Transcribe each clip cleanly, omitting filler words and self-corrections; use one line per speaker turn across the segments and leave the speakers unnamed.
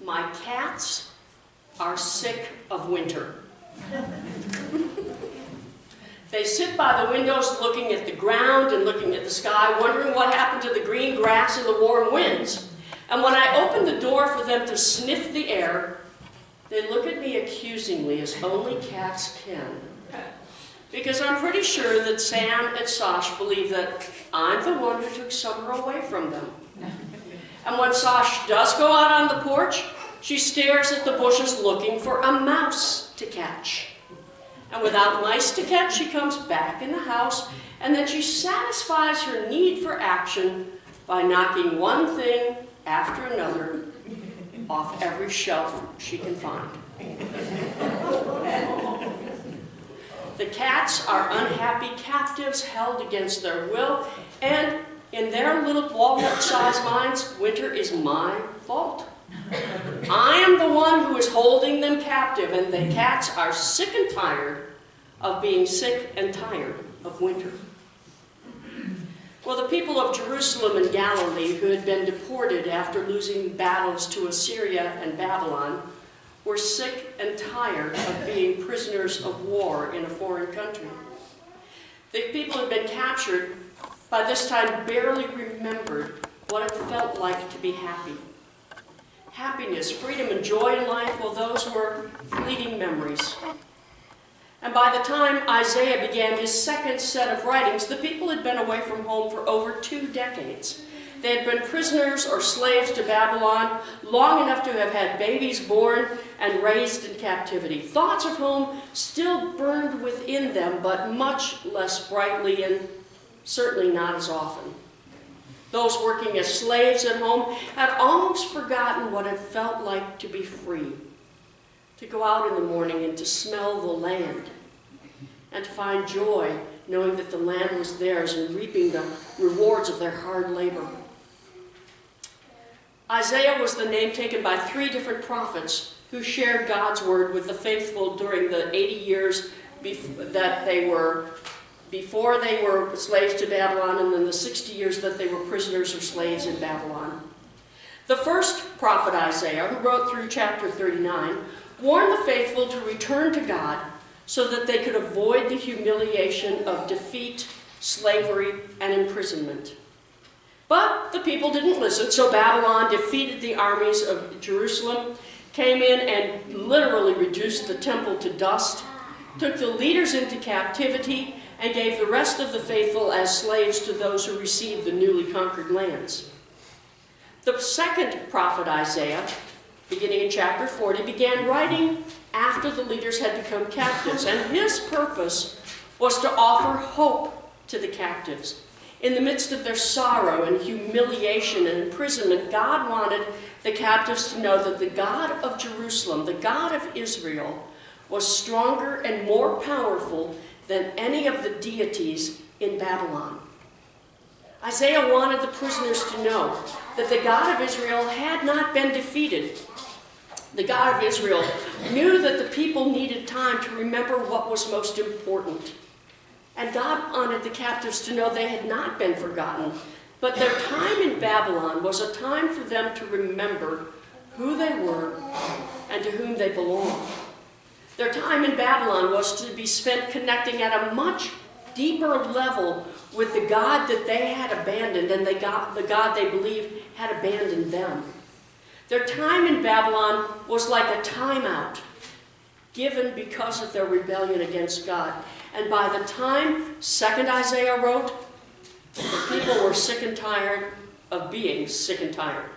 My cats are sick of winter. They sit by the windows looking at the ground and looking at the sky, wondering what happened to the green grass and the warm winds. And when I open the door for them to sniff the air, they look at me accusingly, as only cats can. Because I'm pretty sure that Sam and Sash believe that I'm the one who took summer away from them. And when Sash does go out on the porch, she stares at the bushes looking for a mouse to catch. And without mice to catch, she comes back in the house, and then she satisfies her need for action by knocking one thing after another off every shelf she can find. The cats are unhappy captives held against their will, and in their little walnut-sized minds, winter is my fault. I am the one who is holding them captive, and the cats are sick and tired of being sick and tired of winter. Well, the people of Jerusalem and Galilee, who had been deported after losing battles to Assyria and Babylon, were sick and tired of being prisoners of war in a foreign country. The people who had been captured, by this time barely remembered what it felt like to be happy. Happiness, freedom, and joy in life, well, those were fleeting memories. And by the time Isaiah began his second set of writings, the people had been away from home for over 2 decades. They had been prisoners or slaves to Babylon long enough to have had babies born and raised in captivity. Thoughts of home still burned within them, but much less brightly and certainly not as often. Those working as slaves at home had almost forgotten what it felt like to be free, to go out in the morning and to smell the land, and to find joy knowing that the land was theirs and reaping the rewards of their hard labor. Isaiah was the name taken by 3 different prophets who shared God's word with the faithful during the 80 years before they were slaves to Babylon, and then the 60 years that they were prisoners or slaves in Babylon. The first prophet, Isaiah, who wrote through chapter 39, warned the faithful to return to God so that they could avoid the humiliation of defeat, slavery, and imprisonment. But the people didn't listen, so Babylon defeated the armies of Jerusalem, came in and literally reduced the temple to dust, took the leaders into captivity, and gave the rest of the faithful as slaves to those who received the newly conquered lands. The second prophet, Isaiah, beginning in chapter 40, began writing after the leaders had become captives, and his purpose was to offer hope to the captives. In the midst of their sorrow and humiliation and imprisonment, God wanted the captives to know that the God of Jerusalem, the God of Israel, was stronger and more powerful than any of the deities in Babylon. Isaiah wanted the prisoners to know that the God of Israel had not been defeated. The God of Israel knew that the people needed time to remember what was most important. And God wanted the captives to know they had not been forgotten, but their time in Babylon was a time for them to remember who they were and to whom they belonged. Their time in Babylon was to be spent connecting at a much deeper level with the God that they had abandoned and the God they believed had abandoned them. Their time in Babylon was like a timeout given because of their rebellion against God. And by the time 2nd Isaiah wrote, the people were sick and tired of being sick and tired.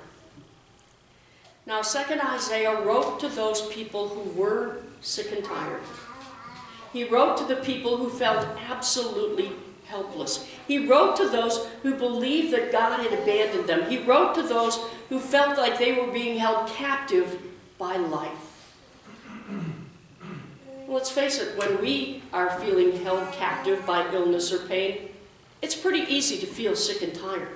Now, 2nd Isaiah wrote to those people who were sick and tired. He wrote to the people who felt absolutely helpless. He wrote to those who believed that God had abandoned them. He wrote to those who felt like they were being held captive by life. Let's face it, when we are feeling held captive by illness or pain, it's pretty easy to feel sick and tired.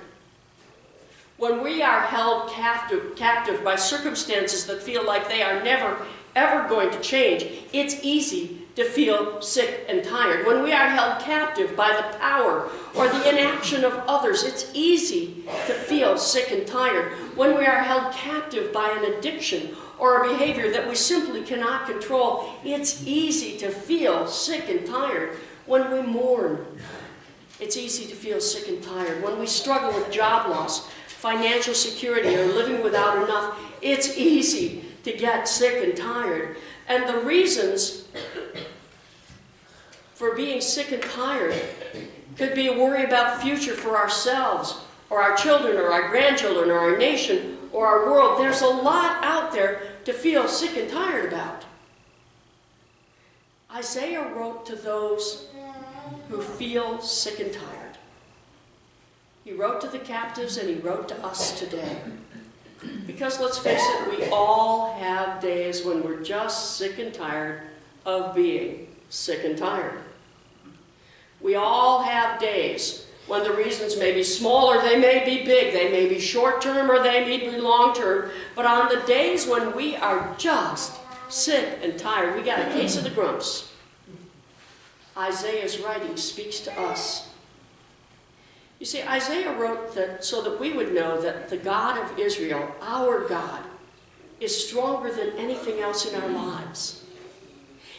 When we are held captive by circumstances that feel like they are never, ever going to change, it's easy to feel sick and tired. When we are held captive by the power or the inaction of others, it's easy to feel sick and tired. when we are held captive by an addiction or a behavior that we simply cannot control. It's easy to feel sick and tired when we mourn. It's easy to feel sick and tired when we struggle with job loss, financial security, or living without enough. It's easy to get sick and tired. And the reasons for being sick and tired could be a worry about the future for ourselves, or our children, or our grandchildren, or our nation, or our world. There's a lot out there to feel sick and tired about. Isaiah wrote to those who feel sick and tired. He wrote to the captives, and he wrote to us today. Because let's face it, we all have days when we're just sick and tired of being sick and tired. We all have days when the reasons may be small or they may be big. They may be short-term or they may be long-term. But on the days when we are just sick and tired, we got a case of the grumps. Isaiah's writing speaks to us. You see, Isaiah wrote that so that we would know that the God of Israel, our God, is stronger than anything else in our lives.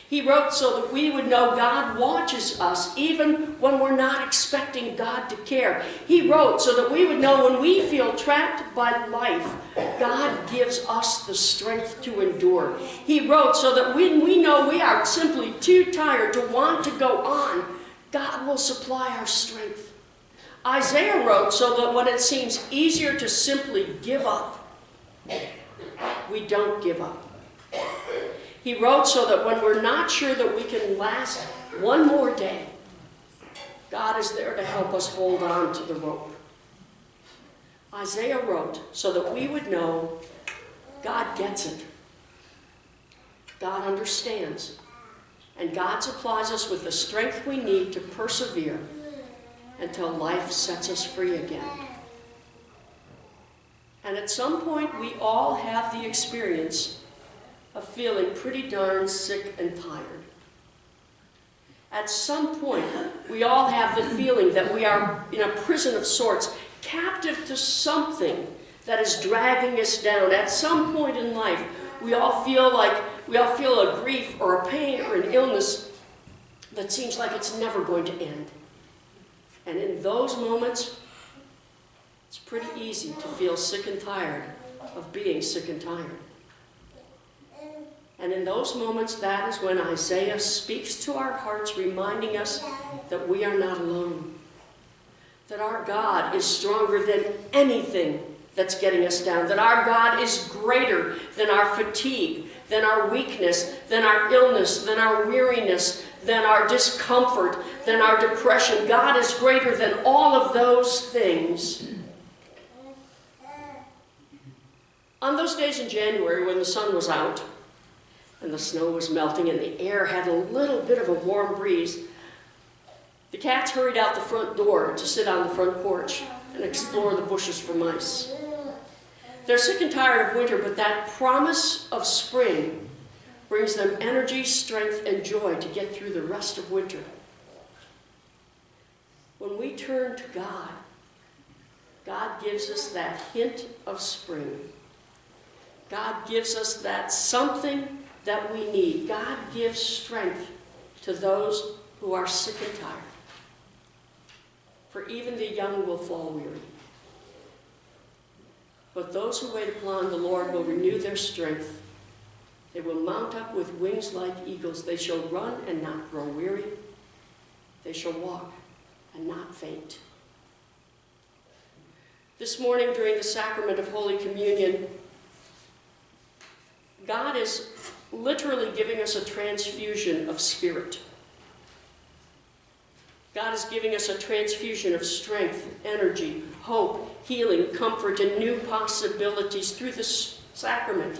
He wrote so that we would know God watches us even when we're not expecting God to care. He wrote so that we would know when we feel trapped by life, God gives us the strength to endure. He wrote so that when we know we are simply too tired to want to go on, God will supply our strength. Isaiah wrote so that when it seems easier to simply give up, we don't give up. He wrote so that when we're not sure that we can last one more day, God is there to help us hold on to the rope. Isaiah wrote so that we would know God gets it. God understands. And God supplies us with the strength we need to persevere until life sets us free again. And at some point, we all have the experience of feeling pretty darn sick and tired. At some point, we all have the feeling that we are in a prison of sorts, captive to something that is dragging us down. At some point in life, we all feel a grief or a pain or an illness that seems like it's never going to end. And in those moments, it's pretty easy to feel sick and tired of being sick and tired. And in those moments, that is when Isaiah speaks to our hearts, reminding us that we are not alone. That our God is stronger than anything that's getting us down. That our God is greater than our fatigue, than our weakness, than our illness, than our weariness, than our discomfort, than our depression. God is greater than all of those things. On those days in January when the sun was out, and the snow was melting and the air had a little bit of a warm breeze, the cats hurried out the front door to sit on the front porch and explore the bushes for mice. They're sick and tired of winter, but that promise of spring brings them energy, strength, and joy to get through the rest of winter. When we turn to God, God gives us that hint of spring. God gives us that something that we need. God gives strength to those who are sick and tired. For even the young will fall weary. But those who wait upon the Lord will renew their strength. They will mount up with wings like eagles. They shall run and not grow weary. They shall walk and not faint. This morning during the sacrament of Holy Communion, God is literally giving us a transfusion of spirit. God is giving us a transfusion of strength, energy, hope, healing, comfort, and new possibilities through this sacrament.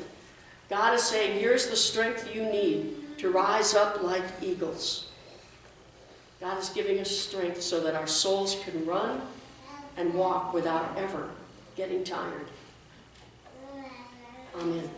God is saying, here's the strength you need to rise up like eagles. God is giving us strength so that our souls can run and walk without ever getting tired. Amen.